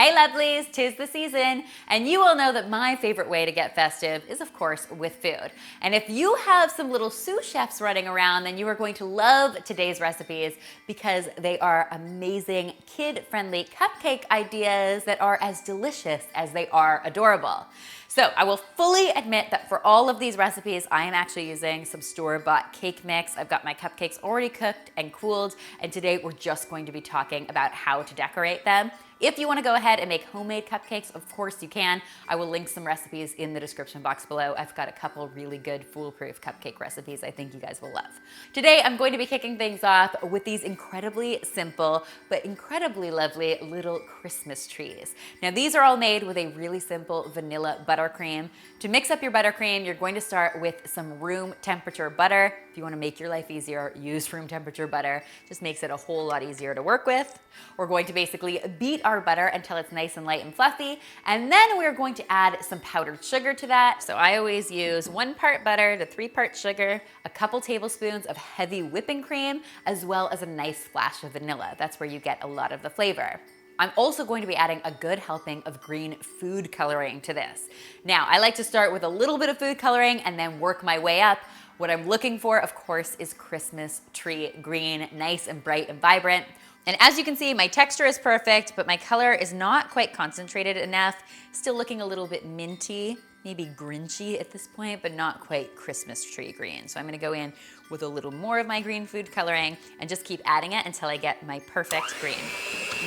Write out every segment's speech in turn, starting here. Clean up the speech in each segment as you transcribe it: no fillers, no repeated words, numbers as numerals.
Hey lovelies, 'tis the season, and you all know that my favorite way to get festive is of course with food. And if you have some little sous chefs running around, then you are going to love today's recipes because they are amazing kid-friendly cupcake ideas that are as delicious as they are adorable. So I will fully admit that for all of these recipes, I am actually using some store-bought cake mix. I've got my cupcakes already cooked and cooled, and today we're just going to be talking about how to decorate them. If you want to go ahead and make homemade cupcakes, of course you can. I will link some recipes in the description box below. I've got a couple really good foolproof cupcake recipes I think you guys will love. Today I'm going to be kicking things off with these incredibly simple but incredibly lovely little Christmas trees. Now these are all made with a really simple vanilla buttercream. To mix up your buttercream, you're going to start with some room temperature butter. If you want to make your life easier, use room temperature butter. Just makes it a whole lot easier to work with. We're going to basically beat our butter until it's nice and light and fluffy, and then we're going to add some powdered sugar to that. So I always use 1 part butter to 3 parts sugar, a couple tablespoons of heavy whipping cream, as well as a nice splash of vanilla. That's where you get a lot of the flavor. I'm also going to be adding a good helping of green food coloring to this. Now, I like to start with a little bit of food coloring and then work my way up. What I'm looking for, of course, is Christmas tree green, nice and bright and vibrant. And as you can see, my texture is perfect, but my color is not quite concentrated enough. Still looking a little bit minty, maybe Grinchy at this point, but not quite Christmas tree green. So I'm gonna go in with a little more of my green food coloring and just keep adding it until I get my perfect green.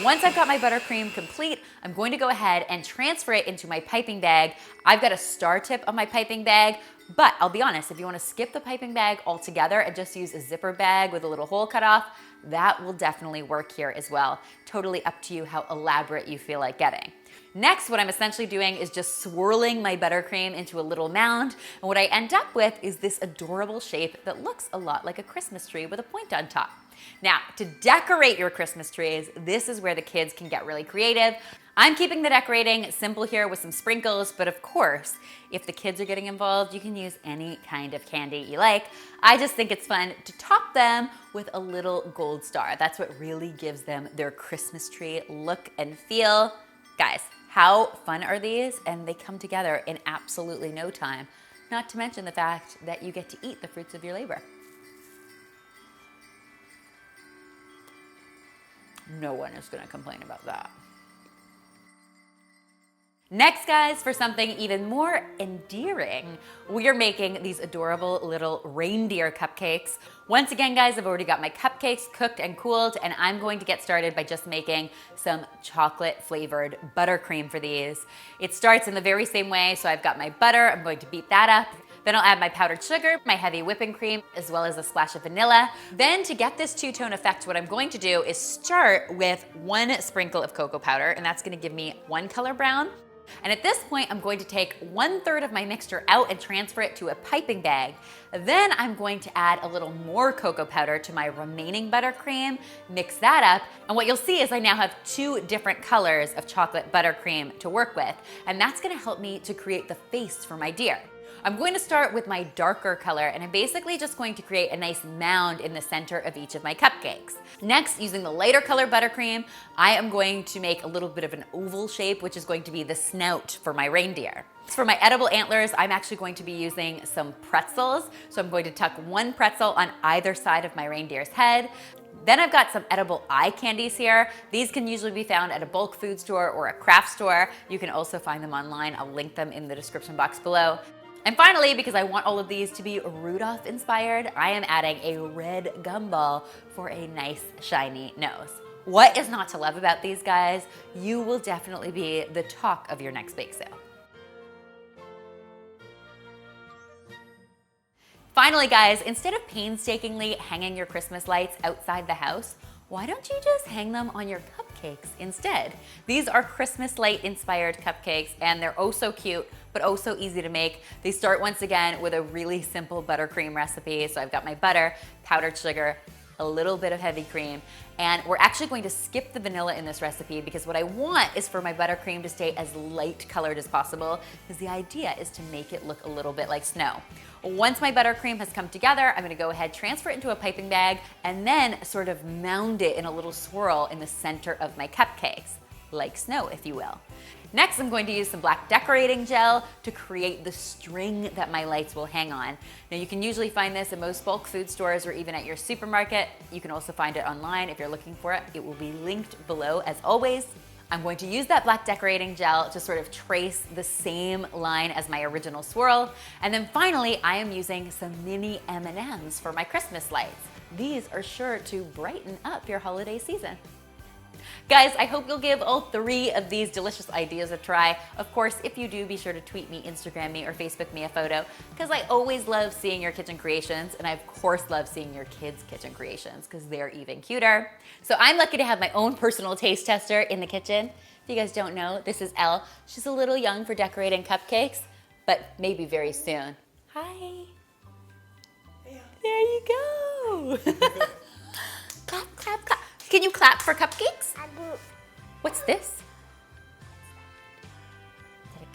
Once I've got my buttercream complete, I'm going to go ahead and transfer it into my piping bag. I've got a star tip on my piping bag, but I'll be honest, if you wanna skip the piping bag altogether and just use a zipper bag with a little hole cut off, that will definitely work here as well. Totally up to you how elaborate you feel like getting. Next, what I'm essentially doing is just swirling my buttercream into a little mound, and what I end up with is this adorable shape that looks a lot like a Christmas tree with a point on top. Now, to decorate your Christmas trees, this is where the kids can get really creative. I'm keeping the decorating simple here with some sprinkles, but of course, if the kids are getting involved, you can use any kind of candy you like. I just think it's fun to top them with a little gold star. That's what really gives them their Christmas tree look and feel. Guys, how fun are these? And they come together in absolutely no time, not to mention the fact that you get to eat the fruits of your labor. No one is gonna complain about that. Next, guys, for something even more endearing, we are making these adorable little reindeer cupcakes. Once again, guys, I've already got my cupcakes cooked and cooled, and I'm going to get started by just making some chocolate-flavored buttercream for these. It starts in the very same way, so I've got my butter, I'm going to beat that up. Then I'll add my powdered sugar, my heavy whipping cream, as well as a splash of vanilla. Then to get this two-tone effect, what I'm going to do is start with 1 sprinkle of cocoa powder, and that's gonna give me 1 color brown. And at this point, I'm going to take 1/3 of my mixture out and transfer it to a piping bag. Then I'm going to add a little more cocoa powder to my remaining buttercream, mix that up, and what you'll see is I now have 2 different colors of chocolate buttercream to work with, and that's gonna help me to create the face for my deer. I'm going to start with my darker color, and I'm basically just going to create a nice mound in the center of each of my cupcakes. Next, using the lighter color buttercream, I am going to make a little bit of an oval shape, which is going to be the snout for my reindeer. For my edible antlers, I'm actually going to be using some pretzels. So I'm going to tuck 1 pretzel on either side of my reindeer's head. Then I've got some edible eye candies here. These can usually be found at a bulk food store or a craft store. You can also find them online. I'll link them in the description box below. And finally, because I want all of these to be Rudolph inspired, I am adding a red gumball for a nice shiny nose. What is not to love about these guys? You will definitely be the talk of your next bake sale. Finally, guys, instead of painstakingly hanging your Christmas lights outside the house, why don't you just hang them on your cupcakes instead? These are Christmas light inspired cupcakes, and they're oh so cute, but oh so easy to make. They start once again with a really simple buttercream recipe. So I've got my butter, powdered sugar, a little bit of heavy cream, and we're actually going to skip the vanilla in this recipe because what I want is for my buttercream to stay as light colored as possible, because the idea is to make it look a little bit like snow. Once my buttercream has come together, I'm gonna go ahead, transfer it into a piping bag, and then sort of mound it in a little swirl in the center of my cupcakes. like snow, if you will. Next, I'm going to use some black decorating gel to create the string that my lights will hang on. Now, you can usually find this in most bulk food stores or even at your supermarket. You can also find it online if you're looking for it. It will be linked below as always. I'm going to use that black decorating gel to sort of trace the same line as my original swirl. And then finally, I am using some mini M&Ms for my Christmas lights. These are sure to brighten up your holiday season. Guys, I hope you'll give all 3 of these delicious ideas a try. Of course, if you do, be sure to tweet me, Instagram me, or Facebook me a photo, because I always love seeing your kitchen creations, and I of course love seeing your kids' kitchen creations, because they're even cuter. So I'm lucky to have my own personal taste tester in the kitchen. If you guys don't know, this is Elle. She's a little young for decorating cupcakes, but maybe very soon. Hi. Yeah. There you go. Clap, clap, clap. Can you clap for cupcakes? What's this? Is that a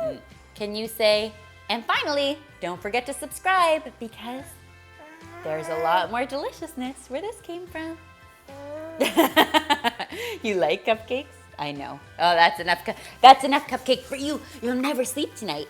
cupcake? Can you say, and finally, don't forget to subscribe because there's a lot more deliciousness where this came from. You like cupcakes? I know. Oh, that's enough cupcake for you. You'll never sleep tonight.